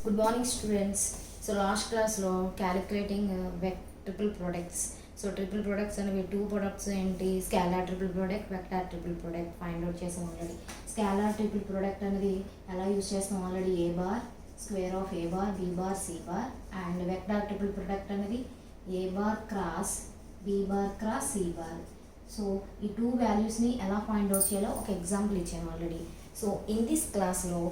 Good morning, students. So last class lo calculating triple products. So triple products అనేవి two products ఏంటి scalar triple product, vector triple product find out చేసాం already. Scalar triple product అనేది ఎలా use చేస్తాం already a bar square of a bar b bar c bar and vector triple product అనేది a bar cross b bar cross c bar. So ఈ two వాల్యూస్ని ఎలా find out చేయాలో ఒక example ఇచ్చాను ఆల్రెడీ. సో ఇన్ దిస్ క్లాస్లో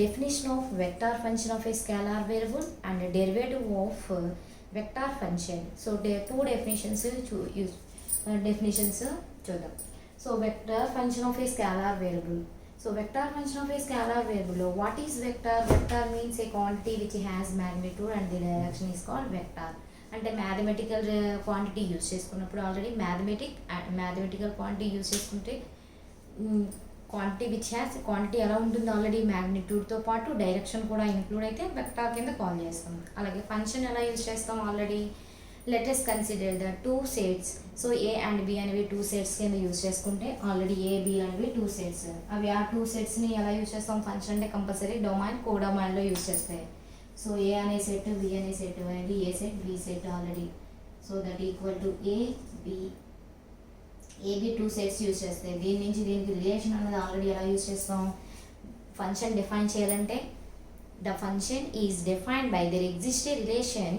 definition of vector function of a scalar variable and derivative of vector function. So two definitions చూద్దాం. So vector function of a scalar variable. So vector function of a scalar variable, what is vector? Vector means a quantity which has magnitude and the direction is called vector. అంటే mathematical quantity use చేసుకున్నప్పుడు already mathematical quantity use చేసుకుంటే quantity which has quantity ఎలా ఉంటుంది already మ్యాగ్నిట్యూడ్తో పాటు direction కూడా include అయితే vector కింద call చేస్తాం. అలాగే ఫంక్షన్ ఎలా యూజ్ చేస్తాం already let us consider the two sets. So A and B అనేవి టూ సెట్స్ కింద యూజ్ చేసుకుంటే ఆల్రెడీ ఏ బి అనేవి టూ సెట్స్. అవి ఆ టూ సెట్స్ని ఎలా యూజ్ చేస్తాం ఫంక్షన్ అంటే కంపల్సరీ డొమైన్ కోడొమైన్లో యూజ్ చేస్తాయి. సో ఏ అనే సెట్ బి అనే సెట్ అనేది A set B set already. So that equal to A B two sets use చేస్తాయి. దీని నుంచి దీనికి రిలేషన్ అనేది ఆల్రెడీ ఎలా యూజ్ చేస్తాం ఫంక్షన్ డిఫైన్ చేయాలంటే the function is defined by there exist a relation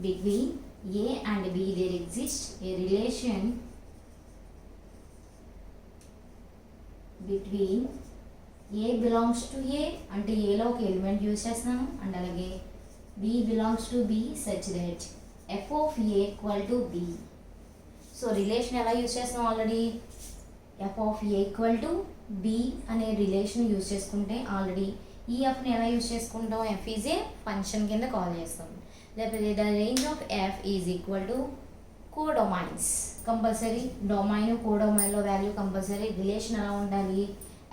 between A and B. There exist a relation between a belongs to A అంటే ఏలో ఒక ఎలిమెంట్ యూజ్ చేస్తున్నాము అండ్ అలాగే b belongs to B such that f of A equal to b. So relation ఎలా use చేస్తాం already F of A equal to b అనే relation use చేసుకుంటే already ఈ ఎఫ్ని ఎలా యూజ్ చేసుకుంటాం ఎఫ్ ఈజ్ ఏ ఫంక్షన్ కింద కాల్ చేస్తాం. లేకపోతే the range of f is equal to codomains. Compulsory domain కోడొమైన్లో వాల్యూ కంపల్సరీ రిలేషన్ ఎలా ఉండాలి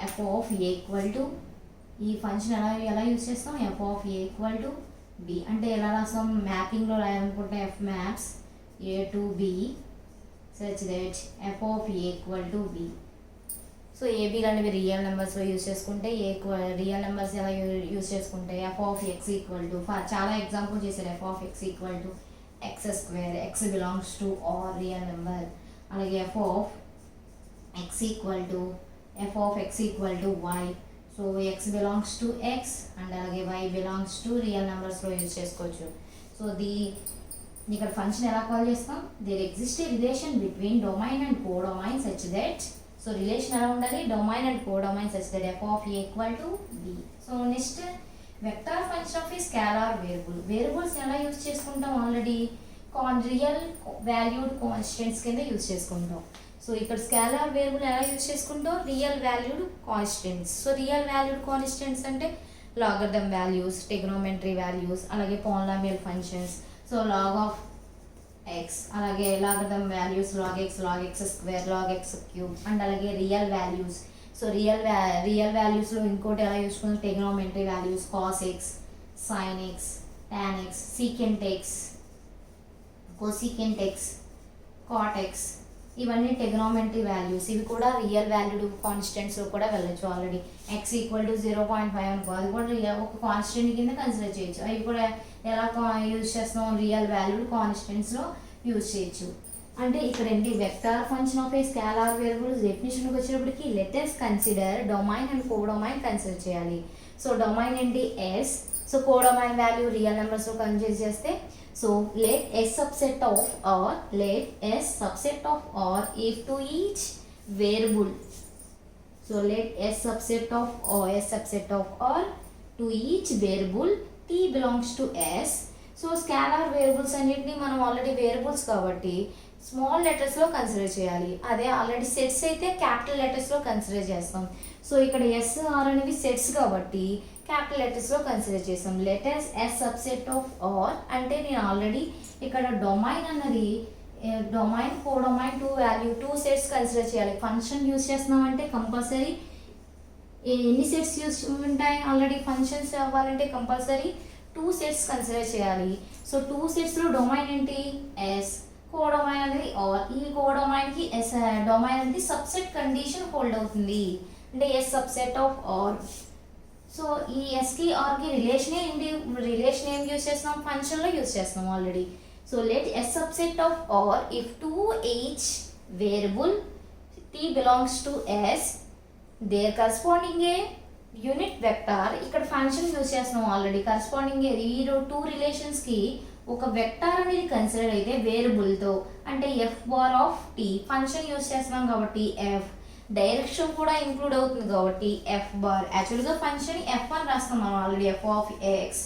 f of A equal to ఈ ఫంక్షన్ ఎలా యూజ్ చేస్తాం F of A equal to b అంటే ఎలా రాస్తాం మ్యాపింగ్లో రాయాలనుకుంటే f maps A to B such that f of a equal to b. So A B అనేవి రియల్ నెంబర్స్లో యూజ్ చేసుకుంటే రియల్ నెంబర్స్ ఎలా యూజ్ చేసుకుంటే f of X equal to చాలా ఎగ్జాంపుల్ చేశారు f of X equal to x square x belongs to R real number. అలాగే f of X equal to y. So x belongs to x and అలాగే y belongs to real నెంబర్స్లో use చేసుకోవచ్చు. So ఇక్కడ function ఎలా call చేస్తాం there exist a relation between domain and codomain such that. So relation ఎలా ఉండాలి domain and codomain such that f of A equal to b. So next vector function of a scalar variables ఎలా use చేసుకుంటాం already real valued constants కింద use చేసుకుంటాం. So ఇక్కడ scalar variable ఎలా use చేసుకుంటాం real valued constants. So real valued constants అంటే logarithm values trigonometry values అలాగే polynomial functions. So log of x అలాగే logarithm values log x square log x cube and అలాగే real values. So real వాల్యూస్లో ఇంకోటి ఎలా use చేసుకుంటాం trigonometry values cos x sine x tan x secant x cosecant x cot x ఇవన్నీ trigonometry values. ఇవి కూడా real valued కాన్స్టెంట్స్లో కూడా వెళ్ళచ్చు. ఆల్రెడీ ఎక్స్ ఈక్వల్ టు 0.5 అనుకో అది కూడా ఒక కాన్స్టెంట్ కింద కన్సిడర్ చేయొచ్చు. అవి కూడా ఎలా యూజ్ చేస్తాం రియల్ వాల్యూడ్ కాన్స్టెంట్స్లో యూజ్ చేయొచ్చు. అంటే ఇక్కడ ఏంటి vector function of a scalar variables డెఫినేషన్కి వచ్చేటప్పటికి let us consider domain and codomain consider చేయాలి. సో డొమైన్ ఏంటి S. So codomain value real నెంబర్స్లో కన్సిడర్ చేస్తే so let S subset of R if to each variable. So let S subset of R to each variable t belongs to S. So scalar variables అన్నిటిని మనం already variables కాబట్టి small లెటర్స్లో consider చేయాలి. అదే already sets అయితే capital లెటర్స్లో consider చేస్తాం. So ఇక్కడ ఎస్ ఆర్ అనేవి సెట్స్ కాబట్టి క్యాపిటల్ లెటర్స్లో కన్సిడర్ చేస్తాం. Letters S subset of R అంటే నేను ఆల్రెడీ ఇక్కడ డొమైన్ అన్నది domain codomain two sets consider చేయాలి. ఫంక్షన్ యూజ్ చేస్తున్నాం అంటే కంపల్సరీ ఎన్ని సెట్స్ యూజ్ ఉంటాయి ఆల్రెడీ ఫంక్షన్స్ అవ్వాలంటే కంపల్సరీ 2 సెట్స్ కన్సిడర్ చేయాలి. సో 2 సెట్స్లో డొమైన్ ఏంటి ఎస్ కోడొమైన్ అనేది ఆర్. ఈ కోడొమైన్కి ఎస్ డొమైన్ అనేది సబ్సెట్ కండిషన్ హోల్డ్ అవుతుంది అంటే S subset of R. So ఈ ఎస్కి ఆర్కి రిలేషన్ ఏం యూజ్ చేస్తున్నాం, ఫంక్షన్లో యూజ్ చేస్తున్నాం already. So let S subset of R if to each variable t belongs to s there corresponding a unit vector. ఇక్కడ function use చేస్తున్నాం ఆల్రెడీ. కరస్పాండింగ్ ఏ ఈ two రిలేషన్స్కి ఒక వెక్టార్ అనేది కన్సిడర్ అయితే వేరియబుల్తో, అంటే F bar of T function use చేస్తున్నాం కాబట్టి ఎఫ్, డైరెక్షన్ కూడా ఇంక్లూడ్ అవుతుంది కాబట్టి ఎఫ్ బార్. యాక్చువల్గా ఫంక్షన్ ఎఫ్ అని రాస్తాం మనం already. F of X,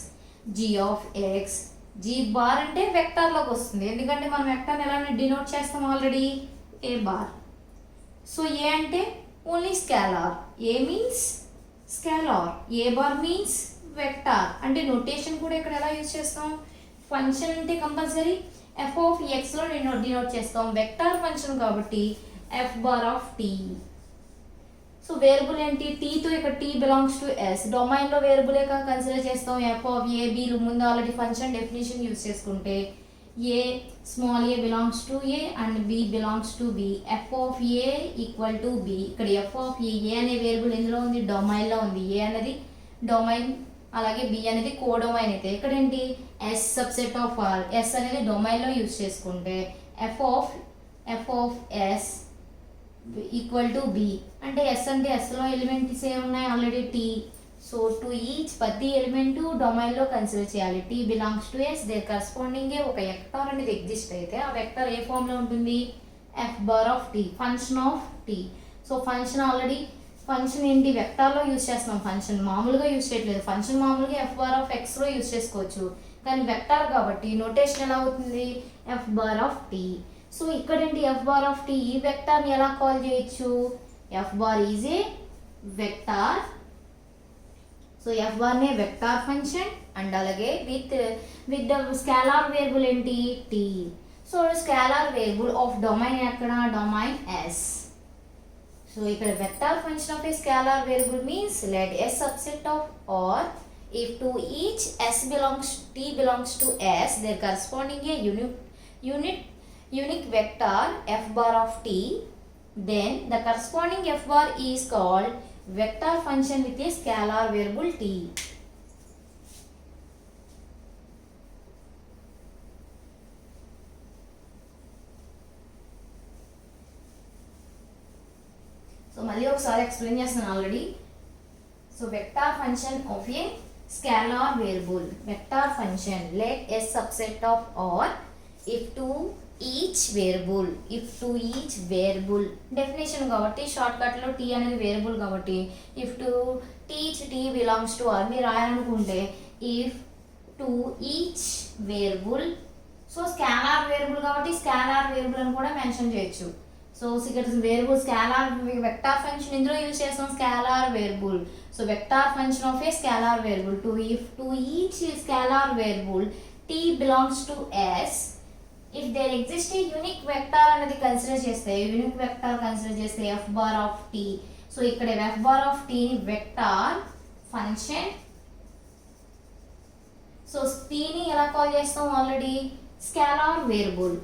G of X, G bar అంటే వెక్టార్లోకి వస్తుంది, ఎందుకంటే మనం వెక్టార్ని ఎలా డినోట్ చేస్తాం already, A bar. So A అంటే only scalar, A means scalar, A bar means vector. అంటే నోటేషన్ కూడా ఇక్కడ ఎలా యూజ్ చేస్తాం, ఫంక్షన్ అంటే కంపల్సరీ ఎఫ్ ఆఫ్ ఎక్స్లో డినోట్ చేస్తాం, వెక్టార్ ఫంక్షన్ కాబట్టి F bar of tea. So variable ఏంటి, టీతో ఇక్కడ టీ బిలాంగ్స్ టు ఎస్, డొమైన్లో వేరియబులే కన్సిడర్ చేస్తాం. ఎఫ్ ఆఫ్ ఏ బీలు ముందు ఆల్రెడీ ఫంక్షన్ డెఫినేషన్ యూజ్ చేసుకుంటే A small A belongs to A and B belongs to B, F of A equal to B. ఇక్కడ ఎఫ్ ఆఫ్ ఏ అనే variable ఎందులో ఉంది, డొమైన్లో ఉంది. ఏ అనేది డొమైన్, అలాగే బి అనేది కోడొమైన్ అయితే ఇక్కడ ఏంటి S subset of R, S అనేది డొమైన్లో యూజ్ చేసుకుంటే f of S equal to b. అంటే ఎస్ అంటే ఎస్లో ఎలిమెంట్స్ ఏ ఉన్నాయి already t. So to each ప్రతి ఎలిమెంట్ డొమైన్లో కన్సిడర్ చేయాలి. T belongs to S there corresponding a ఒక వెక్టార్ అనేది ఎగ్జిస్ట్ అయితే ఆ వెక్టార్ ఏ ఫామ్లో ఉంటుంది, F bar of T, function of tea. So function already function ఏంటి వెక్టార్లో యూజ్ చేస్తున్నాం, ఫంక్షన్ మామూలుగా యూజ్ చేయట్లేదు. ఫంక్షన్ మామూలుగా ఎఫ్ బార్ ఆఫ్ ఎక్స్లో యూజ్ చేసుకోవచ్చు, కానీ వెక్టార్ కాబట్టి నోటేషన్ ఎలా అవుతుంది, F bar of tea. So ఇక్కడ ఏంటి ఎఫ్ బార్ ఆఫ్ టీ, ఈ వెక్టార్ని ఎలా కాల్ చేయొచ్చు, F bar is a vector. So f బార్నే వెక్టార్ ఫంక్షన్ అండ్ అలాగే విత్ ద స్కేలార్ వేరియబుల్ ఏంటి t. So scalar variable of domain ఎక్కడ, డొమైన్ ఎస్. సో ఇక్కడ vector function of a scalar variable means let s subset of or if to each t belongs to s their corresponding a unique vector f bar of t, then the corresponding f bar is called vector function with a scalar variable t. So మళ్ళీ ఒకసారి explain చేస్తాను already. So vector function of a scalar variable, vector function let s subset of or if to each variable definition కాబట్టి short కట్లో tea అనేది variable కాబట్టి if to each t belongs to or మీరు రాయాలనుకుంటే if to each variable. So scalar variable కాబట్టి scalar variable అని కూడా mention చేయొచ్చు. So ఇక్కడ వేరియబుల్ స్కేలార్ వెక్టార్ ఫంక్షన్ ఇందులో యూజ్ చేస్తాం scalar variable. So vector function of a scalar variable to each scalar variable t belongs to s if there exists a unique vector అనేది consider చేస్తే, unique vector consider చేస్తే f bar of t. So ఇక్కడ f bar of t vector function. So t ని ఎలా call చేస్తాం already, scalar variable.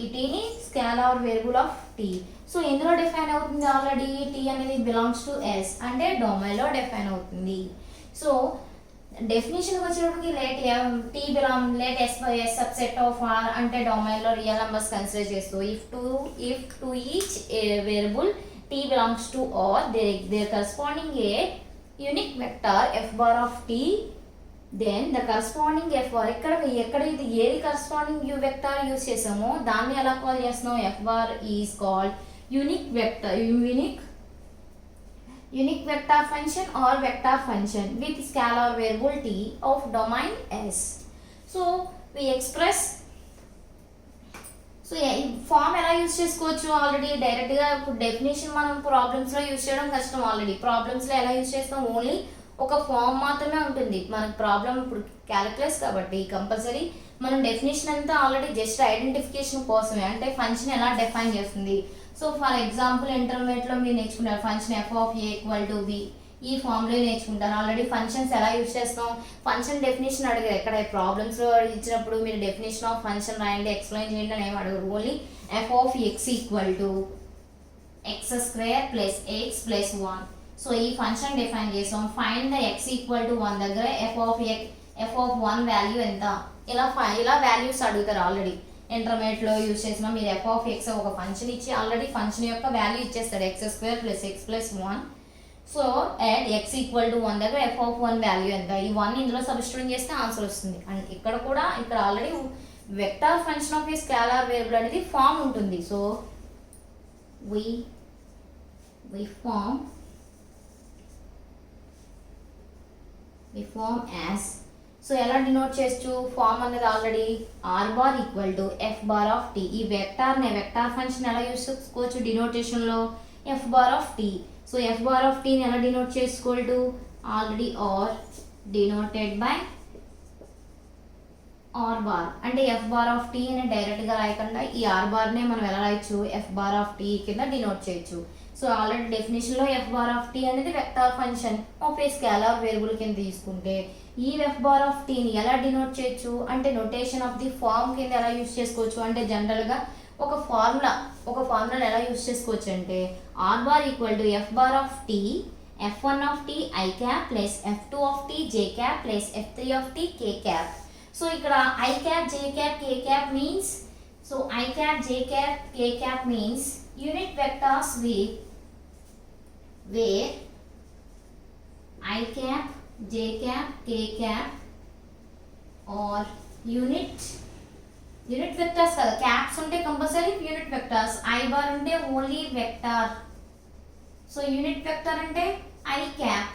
ఈ టీని scalar variable of tea. So ఇందులో డిఫైన్ అవుతుంది ఆల్రెడీ టీ అనేది బిలాంగ్స్ టు ఎస్ అంటే డొమైన్లో డిఫైన్ అవుతుంది. సో డెఫినేషన్కి వచ్చేటప్పటికి let s subset of R అంటే డొమైన్లో రియల్ నెంబర్స్ కన్సిడర్ చేస్తూ if to each variable t belongs to or their corresponding a unique vector f bar of t, then the corresponding f bar ఎక్కడ ఇది ఏది corresponding vector use చేసామో దాన్ని ఎలా call చేస్తున్నాం, f bar is called unique vector function or vector function with scalar variable t of domain s. So we express. So ఈ form ఎలా use చేసుకోవచ్చు ఆల్రెడీ డైరెక్ట్గా. ఇప్పుడు డెఫినేషన్ మనం ప్రాబ్లమ్స్లో యూజ్ చేయడం కష్టం. ఆల్రెడీ ప్రాబ్లమ్స్లో ఎలా యూజ్ చేస్తాం, ఓన్లీ ఒక ఫామ్ మాత్రమే ఉంటుంది మనకు. ప్రాబ్లం ఇప్పుడు క్యాలిక్యులస్ కాబట్టి కంపల్సరీ మనం డెఫినేషన్ అంతా ఆల్రెడీ జస్ట్ ఐడెంటిఫికేషన్ కోసమే, అంటే ఫంక్షన్ ఎలా డిఫైన్ చేస్తుంది. సో ఫర్ ఎగ్జాంపుల్ ఇంటర్మీడియట్లో మీరు నేర్చుకుంటారు function F of A equal to B, ఈ ఫామ్లో నేర్చుకుంటారు ఆల్రెడీ. ఫంక్షన్స్ ఎలా యూజ్ చేస్తాం, ఫంక్షన్ డెఫినేషన్ అడిగారు ఎక్కడ ప్రాబ్లమ్స్లో ఇచ్చినప్పుడు మీరు డెఫినేషన్ ఆఫ్ ఫంక్షన్ రాయండి, ఎక్స్ప్లెయిన్ చేయండి అని ఏమి అడగరు. Only F of X equal to x² + x + 1. So ఈ ఫంక్షన్ డిఫైన్ చేసాం. Find the x equal to 1 దగ్గర ఎఫ్ ఆఫ్ 1 వాల్యూ ఎంత, ఇలా వాల్యూస్ అడుగుతారు. ఆల్రెడీ ఇంటర్మీడియట్లో యూజ్ చేసిన మీరు ఎఫ్ ఆఫ్ ఎక్స్ ఒక ఫంక్షన్ ఇచ్చి ఆల్రెడీ ఫంక్షన్ యొక్క వాల్యూ ఇచ్చేస్తాడు x² + x + 1. So at x equal to 1 దగ్గర ఎఫ్ ఆఫ్ 1 వాల్యూ ఎంత, ఈ 1 ఇందులో సబ్స్టిట్యూట్ చేస్తే ఆన్సర్ వస్తుంది. అండ్ ఇక్కడ already vector function of a scalar variable అనేది ఫామ్ ఉంటుంది. So we form as, so ఎలా డినోట్ చేయొచ్చు, ఫామ్ అనేది already r bar equal to f bar of t. ఈ వెక్టార్ ఫంక్షన్ ఎలా యూస్ చేసుకోవచ్చు డినోటేషన్లో, f bar of t. So f bar of t ని ఎలా డినోట్ చేసుకోవాలి, already r denoted by r bar. అంటే f బార్ ఆఫ్ t అని డైరెక్ట్గా రాయకుండా ఈ r బార్నే మనం ఎలా రాయొచ్చు, f బార్ ఆఫ్ t కింద డినోట్ చేయొచ్చు. సో ఆల్రెడీ డెఫినేషన్లో f బార్ ఆఫ్ t అనేది vector function of a scalar variable కింద తీసుకుంటే ఈ f బార్ ఆఫ్ t ని ఎలా డినోట్ చేయొచ్చు అంటే నోటేషన్ ఆఫ్ ది ఫార్మ్ కింద ఎలా యూస్ చేసుకోవచ్చు అంటే జనరల్గా ఒక ఫార్ములా ఎలా యూస్ చేసుకోవచ్చు అంటే r bar equal to f bar of t f1 of t i cap plus f2 of t j cap plus f3 of t k cap. So ఇక్కడ i cap j cap k cap means, so i cap j cap k cap means unit vectors where I cap, j cap, k cap or unit vectors కదా, caps ఉంటే compulsory unit vectors, i bar ఉంటే only vector. So unit vector అంటే i cap,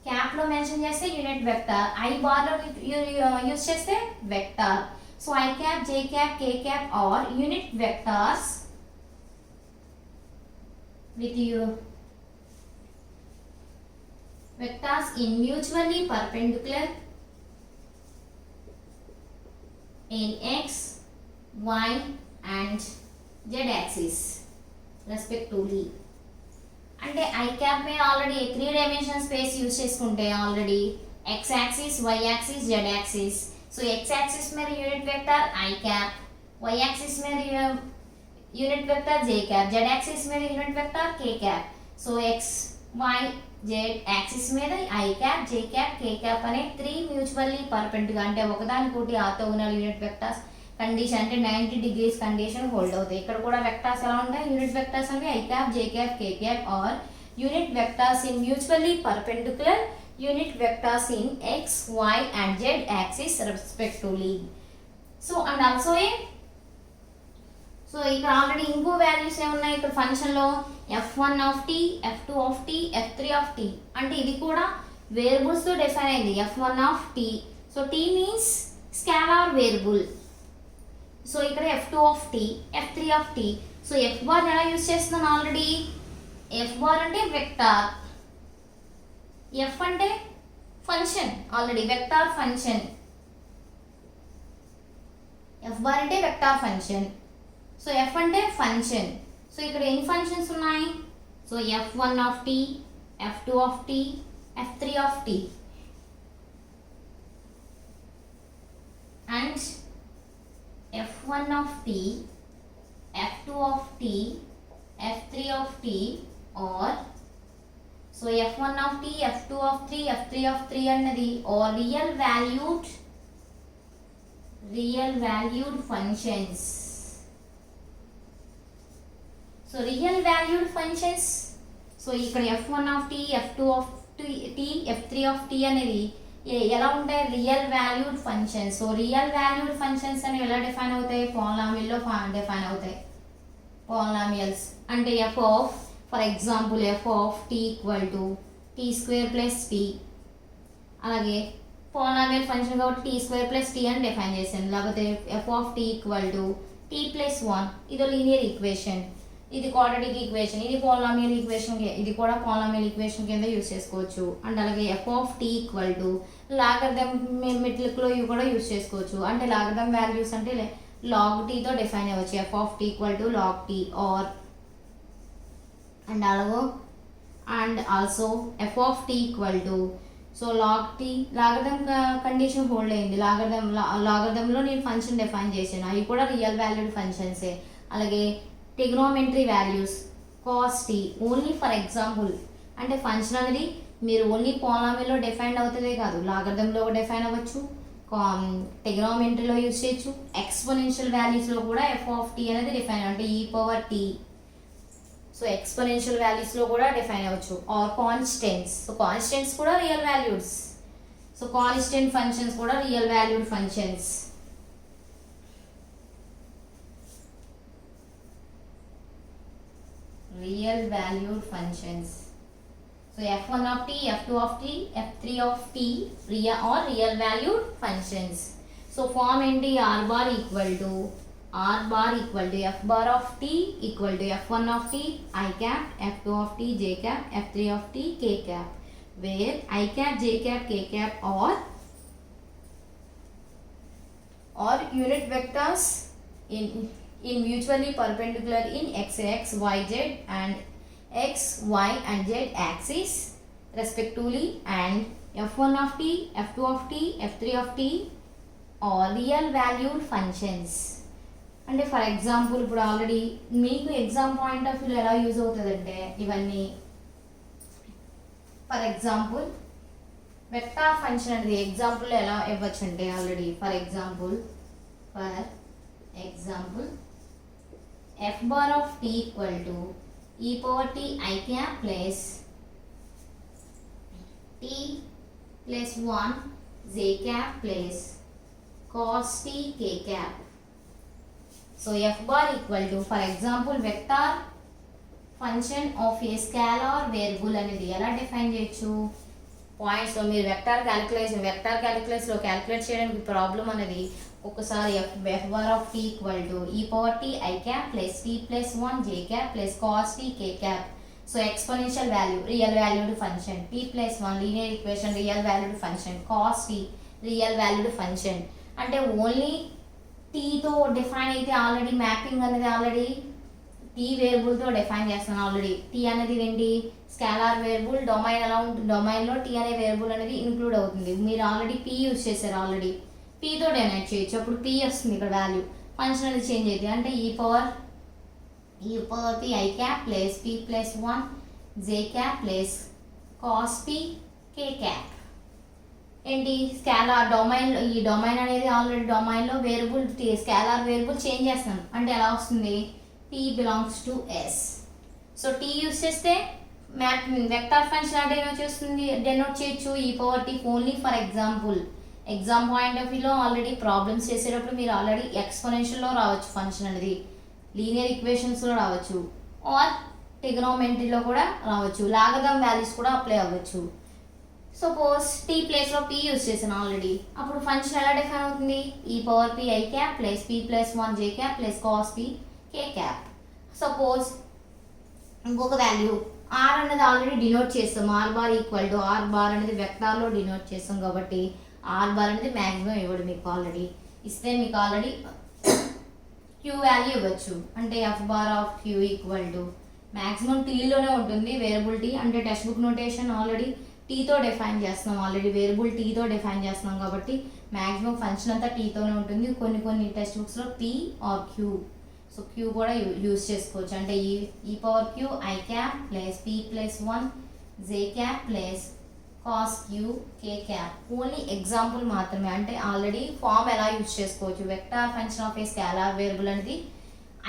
cap లో mention చేస్తే unit vector, i bar లో use చేస్తే vector. So I cap, j cap, k cap are unit vectors with vectors in mutually perpendicular in x, y and z axis respectively. అంటే i cap మే already 3 dimension space use చేసుకుంటే already x axis, y axis, z axis. So x axis మీద unit vector i cap, y axis మీద unit vector j cap, z axis మీద unit vector k cap. So x, y, z axis మీద i cap, j cap, k cap అనే 3 mutually perpendicular అంటే ఒకదానికొకటి orthogonal unit vectors condition అంటే 90 degrees condition hold అవుతాయి. ఇక్కడ కూడా వెక్టర్స్ ఎలా ఉంటాయి, యూనిట్ వెక్టర్స్ అంటే i cap, j cap, k cap are unit vectors in mutually perpendicular unit vectors in x, y and z axis respectively. So and also ఇక్కడ already ఇంకో values ఏమున్నాయి ఇక్కడ ఫంక్షన్ లో, f1 of t, f2 of t, f3 of t. అంటే ఇది కూడా variables తో define అయింది, f1 of t. So t means scalar variable. So ఇక్కడ f2 of t, f3 of t. So f bar ఎలా యూస్ చేస్తున్నాను already, f bar అంటే vector, f అంటే function already vector function, f bar అంటే vector function. So f అంటే function. So ఇక్కడ ఎన్ని functions ఉన్నాయి, so f1 of t, f2 of t, f3 of t and f1 of t, f2 of t, f3 of t are so f1 of t, f2 of 3, f3 of 3 అన్నది or real valued functions. So real valued functions. So ఇక్కడ f1 of t, f2 of t, f3 of t అనేది ఎలా ఉంటాయి, real valued functions. So real valued functions అనేవి ఎలా define అవుతాయి, పాలినామియల్లో define అవుతాయి. Polynomials అంటే f of, for example f of t equal to t² plus t. అలాగే polynomial function కాబట్టి t² ప్లస్ t అని డిఫైన్ చేసాను. లేకపోతే f of t equal to t plus 1, ఇది లీనియర్ ఈక్వేషన్, ఇది క్వాడ్రాటిక్ ఈక్వేషన్, ఇది పాలినామియల్ ఈక్వేషన్, ఇది కూడా పాలినామియల్ ఈక్వేషన్ కింద యూస్ చేసుకోవచ్చు. అండ్ అలాగే f of t equal to logarithm మెట్రిక్లో ఇవి కూడా యూస్ చేసుకోవచ్చు. అంటే లాగరిథమ్ వాల్యూస్ అంటే log t తో డిఫైన్ అవ్వచ్చు, f of t equal to log t or and also f of t equal to, so log t logarithm condition hold అయింది, లాగరిథంలో నేను ఫంక్షన్ డిఫైన్ చేశాను, అవి కూడా రియల్ వాల్యూడ్ ఫంక్షన్సే. అలాగే trigonometry values, cos t only for example. అంటే function అనేది మీరు ఓన్లీ పాలినామియల్లో డిఫైన్ అవుతుందే కాదు, లాగరిథంలో డిఫైన్ అవ్వచ్చు, ట్రిగనోమెట్రీలో యూజ్ చేయొచ్చు, ఎక్స్పోనెన్షియల్ వాల్యూస్లో కూడా ఎఫ్ ఆఫ్ టీ అనేది డిఫైన్ అంటే ఈ పవర్ టీ. సో ఎక్స్పోనెన్షియల్ వాల్యూస్లో కూడా డిఫైన్ అవ్వచ్చు. Or constants. సో కాన్స్టెంట్స్ కూడా real values. So constant functions కూడా real valued functions. Real valued functions. So f1 of t, f2 of t, f3 of t real or real valued functions. So form ఏంటి r bar equal to f bar of t equal to f1 of t I cap, f2 of t j cap, f3 of t k cap, where I cap, j cap, k cap or unit vectors in mutually perpendicular in x, y, z and x, y and z axis respectively, and f1 of t, f2 of t, f3 of t are real valued functions. అంటే for example ఇప్పుడు already మీకు exam point of view ఎలా use అవుతుందంటే ఇవన్నీ for example vector function అనేది example ఎలా ఇవ్వచ్చు అంటే already for example F bar of tea equal to e power t I cap plus t plus 1 j cap plus cos t k cap. So f bar equal to for example vector function of a scalar variable అనేది ఎలా define చేయొచ్చు points లో మీరు vector calculus లో calculate చేయడానికి problem అనేది ఒకసారి f bar of t equal to e power t I cap plus t plus 1 j cap plus cos t k cap. So exponential value real valued function, t plus 1 linear equation real valued function, cos t real valued function. అంటే only టీతో define అయితే already mapping అనేది already tea వేరియబుల్తో define చేస్తాను. Already T అనేది ఏంటి scalar variable, domain ఎలా ఉంటుంది, డొమైన్లో tea అనే వేరియబుల్ అనేది ఇంక్లూడ్ అవుతుంది. మీరు ఆల్రెడీ పీ యూజ్ చేశారు, ఆల్రెడీ పీతో డెనైట్ చేయొచ్చు, అప్పుడు పీ వస్తుంది ఇక్కడ వాల్యూ, ఫంక్షన్ అనేది చేంజ్ అవుతుంది. అంటే ఈ power P I cap plus P plus 1 J cap plus cos P K cap. ఏంటి స్కేలార్ డొమైన్లో ఈ డొమైన్ అనేది ఆల్రెడీ డొమైన్లో వేరియబుల్ స్కేలార్ వేరియబుల్ చేంజ్ చేస్తాను అంటే ఎలా వస్తుంది T belongs to S. So T use చేస్తే మ్యాప్ వెక్టార్ ఫంక్షన్ అంటే ఏమొచ్చేస్తుంది డెనోట్ చేయొచ్చు E power T only for example. Exam point of వ్యూలో ఆల్రెడీ ప్రాబ్లమ్స్ చేసేటప్పుడు మీరు ఆల్రెడీ ఎక్స్పోనెన్షియల్లో రావచ్చు ఫంక్షన్ అనేది, లీనియర్ ఈక్వేషన్స్లో రావచ్చు, ఆర్ ట్రిగనోమెట్రీలో కూడా రావచ్చు, లాగరిథం వాల్యూస్ కూడా అప్లై అవ్వచ్చు. సపోజ్ టీ ప్లేస్లో పీ యూజ్ చేసాను ఆల్రెడీ, అప్పుడు ఫంక్షన్ ఎలా డిఫైన్ అవుతుంది E power P I cap plus P plus 1 J cap plus cos P K cap. Suppose ఇంకొక వాల్యూ ఆర్ అనేది ఆల్రెడీ డినోట్ చేస్తాం, R bar equal to R bar అనేది వెక్టార్లో denote చేస్తాం కాబట్టి ఆర్ బార్ అనేది మ్యాక్సిమం ఇవ్వడు మీకు, ఆల్రెడీ ఇస్తే మీకు ఆల్రెడీ క్యూ వాల్యూ ఇవ్వచ్చు. అంటే F bar of q equal to maximum టీలోనే ఉంటుంది వేరియబుల్ టీ. అంటే టెక్స్ట్ బుక్ నోటేషన్ ఆల్రెడీ టీతో డిఫైన్ చేస్తున్నాం, ఆల్రెడీ వేరియబుల్ టీతో డిఫైన్ చేస్తున్నాం కాబట్టి మ్యాక్సిమం ఫంక్షన్ అంతా టీతోనే ఉంటుంది. కొన్ని టెక్స్ట్ బుక్స్లో P or Q, so Q కూడా యూజ్ చేసుకోవచ్చు. అంటే ఈ power Q I cap plus P plus 1 J cap plus cos Q K cap. Only example మాత్రమే, అంటే ఆల్రెడీ ఫామ్ ఎలా యూజ్ చేసుకోవచ్చు. Vector function of a scalar variable అనేది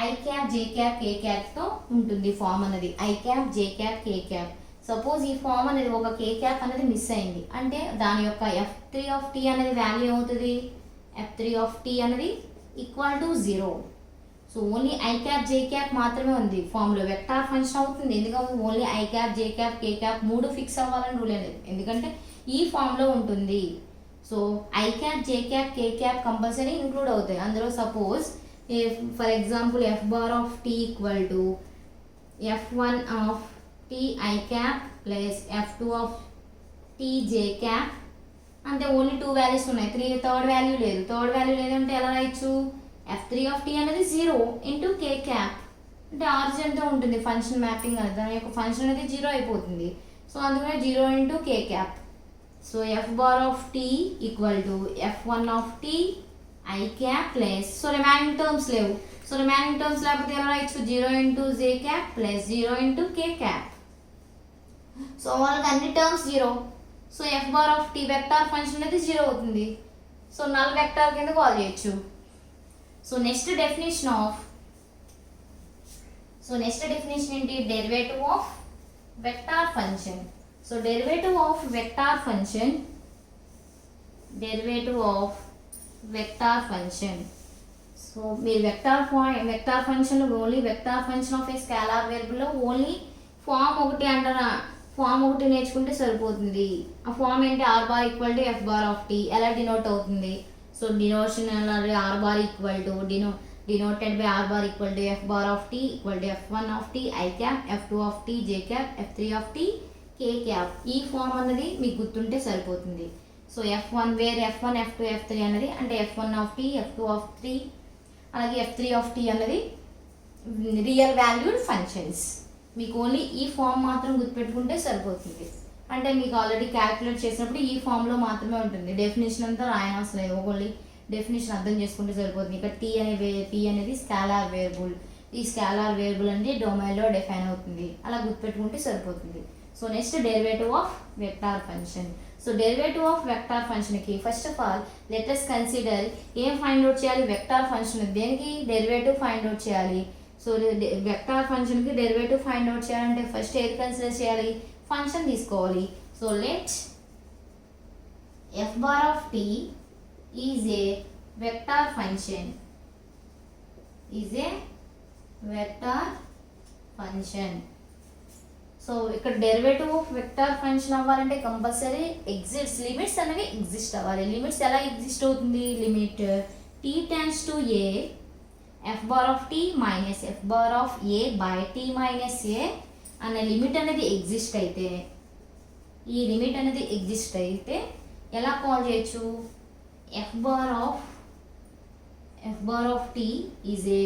I cap J cap K క్యాప్తో ఉంటుంది ఫామ్ అనేది, I cap J cap K cap. Suppose ఈ form అనేది ఒక కే క్యాప్ అనేది మిస్ అయింది అంటే దాని యొక్క f3 ఆఫ్ టీ అనేది వాల్యూ ఏమవుతుంది f3 ఆఫ్ టీ అనేది equal to 0. So only I cap J cap మాత్రమే ఉంది ఫామ్లో, వెక్టార్ ఫంక్షన్ అవుతుంది ఎందుకంటే only I cap J cap K cap మూడు ఫిక్స్ అవ్వాలని రూల్ లేదు ఎందుకంటే ఈ ఫామ్లో ఉంటుంది. So I cap J cap K cap compulsory include అవుతాయి అందులో. Suppose for example F bar of tea equal to f1 of T I cap plus f2 of tea J cap. అంటే only 2 values ఉన్నాయి, third value లేదు. Third value లేదంటే ఎలా రాయొచ్చు f3 of tea అనేది 0 into k cap. అంటే ఆరిజిన్తో ఉంటుంది function mapping అనేది, దాని యొక్క ఫంక్షన్ అనేది 0 అయిపోతుంది. సో అందుకనే 0 into k cap. So f bar of tea equal to f1 of T I cap plus, so remaining terms లేవు, సో రిమైనింగ్ టర్మ్స్ లేకపోతే ఎలా రాయొచ్చు, 0 into j cap plus 0 into k cap. So వాళ్ళకి అన్ని terms 0, so f bar of t vector function అనేది 0 అవుతుంది. So null vector కింద call చేయొచ్చు. సో నెక్స్ట్ డెఫినేషన్ ఏంటి, derivative of vector function. So derivative of vector function, so మీరు vector ఫంక్షన్లో only vector function of a scalar వేరియబుల్లో only form ఒకటి నేర్చుకుంటే సరిపోతుంది. ఆ ఫామ్ ఏంటి, r bar equal to f bar of t ఎలా డినోట్ అవుతుంది. So denotion r bar equal to denoted by r bar equal to f bar of tea equal to F1 of T I cap, F2 of tea J cap, F3 of t k cap. ఈ form అన్నది మీకు గుర్తుంటే సరిపోతుంది. So F1 wear F1 F2 F3 అన్నది అంటే F1 of tea, F2 of tea, అలాగే F3 of tea అన్నది real valued functions. మీకు ఓన్లీ ఈ ఫామ్ మాత్రం గుర్తుపెట్టుకుంటే సరిపోతుంది. అంటే మీకు ఆల్రెడీ క్యాల్కులేట్ చేసినప్పుడు ఈ ఫామ్లో మాత్రమే ఉంటుంది, డెఫినేషన్ అంతా రాయనవసరం లేదు, ఓన్లీ డెఫినేషన్ అర్థం చేసుకుంటే సరిపోతుంది. ఇక్కడ టీ అనేది స్కేలార్ వేరియబుల్, ఈ స్కేలార్ వేరియబుల్ అనేది డొమైన్లో డిఫైన్ అవుతుంది, అలా గుర్తుపెట్టుకుంటే సరిపోతుంది. So next derivative of vector function. So derivative of vector ఫంక్షన్కి first of all let us consider ఏం ఫైండ్ అవుట్ చేయాలి, వెక్టార్ ఫంక్షన్ దేనికి డెరివేటివ్ ఫైండ్ అవుట్ చేయాలి. సో వెక్టార్ ఫంక్షన్కి డెరివేటివ్ ఫైండ్ అవుట్ చేయాలంటే ఫస్ట్ ఏది కన్సిడర్ చేయాలి, ఫంక్షన్ తీసుకోవాలి. So let f bar of tea is a vector function, so ఇక్కడ డెరివేటివ్ ఆఫ్ వెక్టార్ ఫంక్షన్ అవ్వాలంటే కంపల్సరీ లిమిట్స్ అనేవి ఎగ్జిస్ట్ అవ్వాలి. లిమిట్స్ ఎలా ఎగ్జిస్ట్ అవుతుంది, limit t tends to A F bar of tea minus F bar of A by tea minus a అనే limit అనేది exist అయితే, ఈ లిమిట్ అనేది ఎగ్జిస్ట్ అయితే ఎలా కాల్ చేయొచ్చు, F bar of tea is a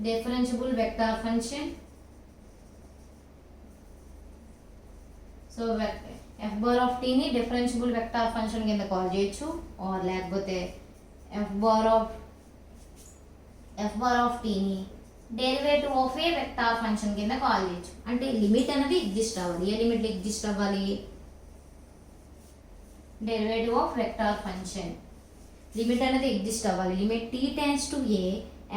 differentiable vector function. So f bar of t ని differentiable vector function కింద కాల్ చేయొచ్చు, ఆర్ లేకపోతే f bar of t ని derivative of a vector function కింద కాల్ చేయొచ్చు. అంటే లిమిట్ అనేది ఎగ్జిస్ట్ అవ్వాలి. ఏ లిమిట్ ఎగ్జిస్ట్ అవ్వాలి, derivative of vector function limit అనేది ఎగ్జిస్ట్ అవ్వాలి. Limit t tends to A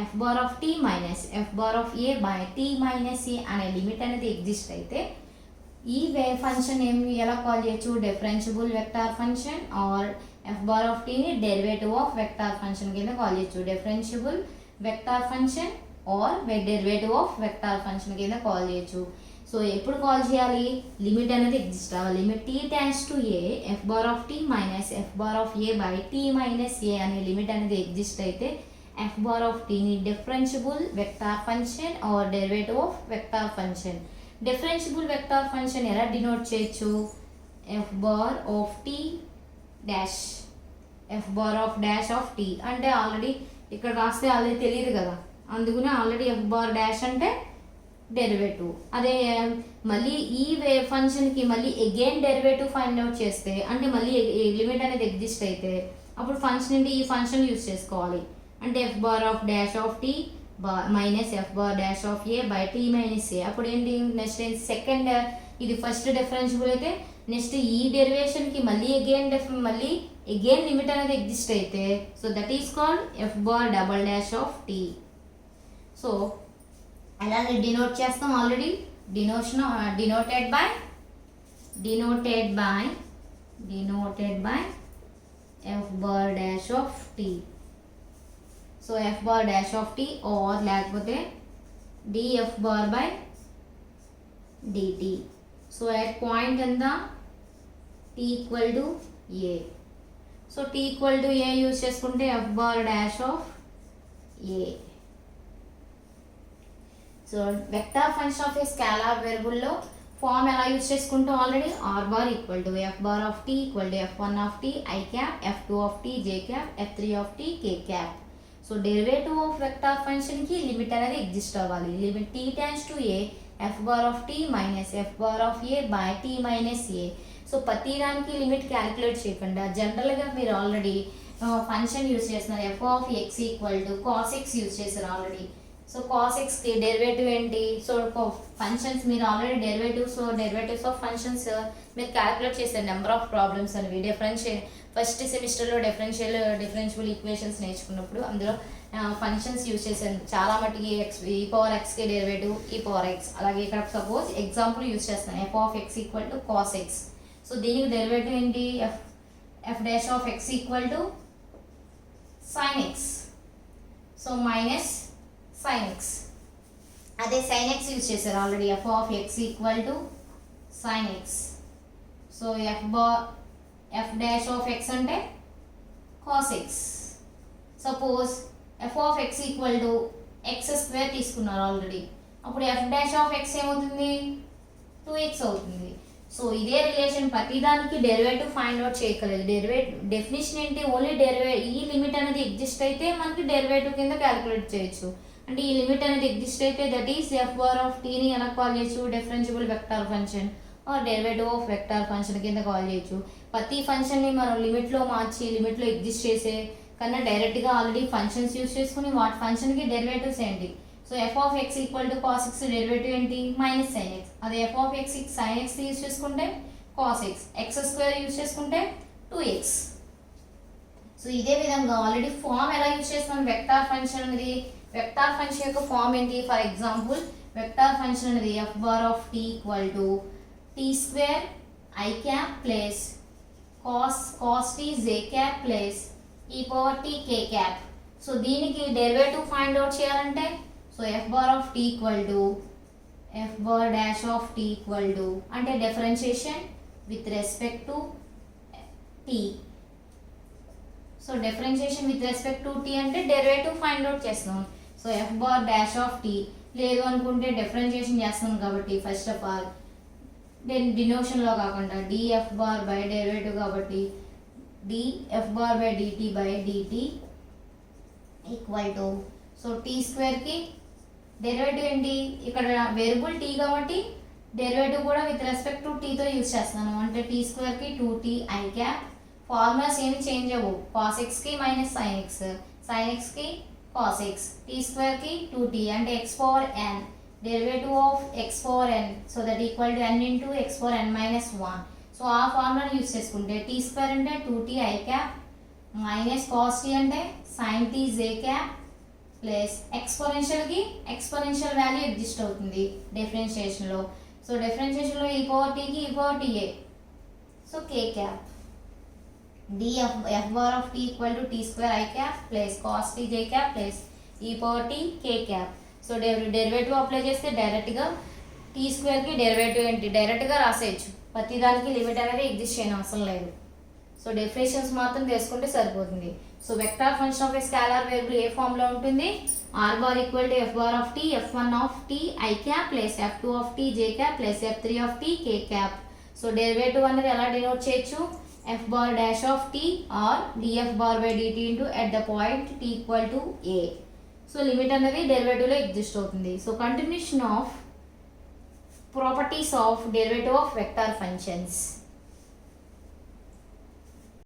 F bar of tea minus F bar of A by tea minus a అనే limit అనేది exist అయితే ఈ function ఎలా call చేయొచ్చు, differentiable vector function, or f bar of టీని derivative of vector function కింద call చేయొచ్చు. Differentiable vector function or derivative of vector function కింద కాల్ చేయొచ్చు. సో ఎప్పుడు కాల్ చేయాలి, లిమిట్ అనేది ఎగ్జిస్ట్ అవ్వాలి. Limit t tends to A F bar of tea minus F bar of A by tea minus a అనే limit అనేది exist అయితే f bar of t ని differentiable vector function or derivative of vector function. differentiable vector function ఎలా denote చేయొచ్చు, f bar of t dash f bar of dash of t అంటే already ఇక్కడ రాస్తే already తెలియదు కదా, అందుకనే ఆల్రెడీ f bar dash అంటే డెరివేటివ్. అదే మళ్ళీ ఈ ఫంక్షన్కి మళ్ళీ అగైన్ డెరివేటివ్ ఫైండ్ అవుట్ చేస్తే అంటే మళ్ళీ లిమిట్ అనేది ఎగ్జిస్ట్ అయితే అప్పుడు ఫంక్షన్ ఏంటి, ఈ ఫంక్షన్ యూజ్ చేసుకోవాలి. అంటే F bar of dash of tea minus F bar dash of A by tea minus a. అప్పుడు ఏంటి, నెక్స్ట్ సెకండ్ ఇది ఫస్ట్ డిఫరెన్షియబుల్ అయితే నెక్స్ట్ ఈ డెరివేషన్కి మళ్ళీ అగైన్ లిమిట్ అనేది ఎగ్జిస్ట్ అయితే so that is called f bar double dash of tea. So అలాగే డినోట్ చేస్తాం already, denoted by f bar dash of tea. So f bar dash of t or లేకపోతే df bar by dt. So at point ఎంత, t equal to a. సో t equal to a use చేసుకుంటే f bar dash of a. So vector function of a scalar వేరియబుల్లో form ఎలా use చేసుకుంటాం already, r bar equal to f bar of t equal to f1 of t I cap, f2 of t J cap, f3 of t K cap. So derivative of vector ఫంక్షన్కి limit అనేది exist అవ్వాలి. Limit t tends to A F bar of tea minus F bar of A by tea minus A. So ప్రతి దానికి limit calculate చేయకుండా జనరల్గా మీరు already function use చేస్తున్నారు. F of X equal to cos X use చేశారు already. So cos ఎక్స్కి derivative ఏంటి? So functions మీరు ఆల్రెడీ డెరివేటివ్స్ ఆఫ్ ఫంక్షన్స్ మీరు క్యాలిక్యులేట్ చేశారు. నెంబర్ ఆఫ్ ప్రాబ్లమ్స్ అనేవి ఫస్ట్ సెమిస్టర్లో డిఫరెన్షియల్ ఈక్వేషన్స్ నేర్చుకున్నప్పుడు అందులో ఫంక్షన్స్ యూజ్ చేశాను. చాలా మటుకి ఈ పవర్ ఎక్స్కి డెరివేటివ్ ఈ పవర్ ఎక్స్. అలాగే ఇక్కడ సపోజ్ ఎగ్జాంపుల్ యూజ్ చేస్తాను. F of X equal to cos X. So దీనికి డెరివేటివ్ ఏంటి? F dash of X equal to sin x. So minus sin x. అదే sin x యూజ్ చేశారు already. F of X equal to sin x. So F dash of X అంటే cos x. Suppose F of X equal to x square తీసుకున్నారు already. అప్పుడు F dash of X ఏమవుతుంది? 2x అవుతుంది. So ఇదే relation ప్రతిదానికి derivative find out చేయగలదు. Definition ఏంటి? Only ఈ లిమిట్ అనేది ఎగ్జిస్ట్ అయితే మనకి డెరివేటివ్ కింద క్యాలిక్యులేట్ చేయొచ్చు. అంటే ఈ లిమిట్ అనేది ఎగ్జిస్ట్ అయితే that is F bar of టీని ఎలా కాల్ చేయొచ్చు? Differentiable vector function or derivative of vector function కింద కాల్ చేయొచ్చు. ప్రతి ఫంక్షన్ని మనం లిమిట్లో మార్చి లిమిట్లో ఎగ్జిస్ట్ చేసే కన్నా డైరెక్ట్గా ఆల్రెడీ ఫంక్షన్స్ యూజ్ చేసుకుని వాటి ఫంక్షన్కి డెరివేటివ్స్ ఏంటి? So f of X equal to cos x derivative ఏంటి? Minus sine x. అదే f of x sine x use చేసుకుంటే cos x, x square use చేసుకుంటే 2x. సో ఇదే విధంగా ఆల్రెడీ ఫామ్ ఎలా యూజ్ చేస్తాం? వెక్టార్ ఫంక్షన్ అనేది వెక్టార్ ఫంక్షన్ యొక్క ఫామ్ ఏంటి? ఫర్ ఎగ్జాంపుల్ వెక్టార్ ఫంక్షన్ అనేది f bar of tea equal to t square i cap plus cos t J cap plus e power t k cap. So దీనికి derivative find out చేయాలంటే so f bar of tea equal to f bar dash of tea equal to అంటే differentiation with respect to t. So differentiation with respect to t అంటే derivative find out చేస్తాం. So f bar dash of t లేదు అనుకుంటే differentiation చేస్తాం కాబట్టి first of all డినోషన్లో కాకుండా df bar by derivative కాబట్టి df bar by dt by dt equal to so t స్క్వేర్కి డెరివేటివ్ ఏంటి? ఇక్కడ వేరియబుల్ టీ కాబట్టి డెరివేటివ్ కూడా విత్ రెస్పెక్ట్ టు టీతో యూజ్ చేస్తున్నాను. అంటే టీ స్క్వేర్కి 2t ఐ క్యాప్. ఫార్ములాస్ ఏమి చేంజ్ అవ్వవు. కాస్ ఎక్స్కి మైనస్ సైన్ ఎక్స్, సైన్ ఎక్స్కి కాస్ ఎక్స్, టీ స్క్వేర్కి 2t అంటే x power n. Derivative of x power n so that equal to N into x power n minus 1. So ఆ ఫార్ములాని use చేసుకుంటే t square అంటే 2t i cap minus cos t అంటే sine t జే cap plus exponential value exist అవుతుంది డిఫరెన్షియేషన్లో. So డిఫరెన్షియేషన్లో e power టీకి e power టీఏ. So k cap f bar of tea equal to t square i cap plus cos t J cap plus e power t k cap. So derivative apply చేస్తే డైరెక్ట్గా tea స్క్వేర్కి derivative ఏంటి డైరెక్ట్గా రాసేయచ్చు. ప్రతిదానికి limit అనేది exist చేయని అవసరం లేదు. సో డెఫినేషన్స్ మాత్రం తెలుసుకుంటే సరిపోతుంది. So vector function of a scalar variable ఏ ఫామ్లో ఉంటుంది? R bar equal to f bar of t ఎఫ్1 of T I cap plus ఎఫ్2 of tea J cap plus ఎఫ్3 of t k cap. So derivative అనేది ఎలా denote చేయొచ్చు? F bar dash of t or df bar by dt into at the point t equal to a. So limit అనేది డెరివేటివ్లో exist అవుతుంది. So continuation of properties of derivative of vector functions.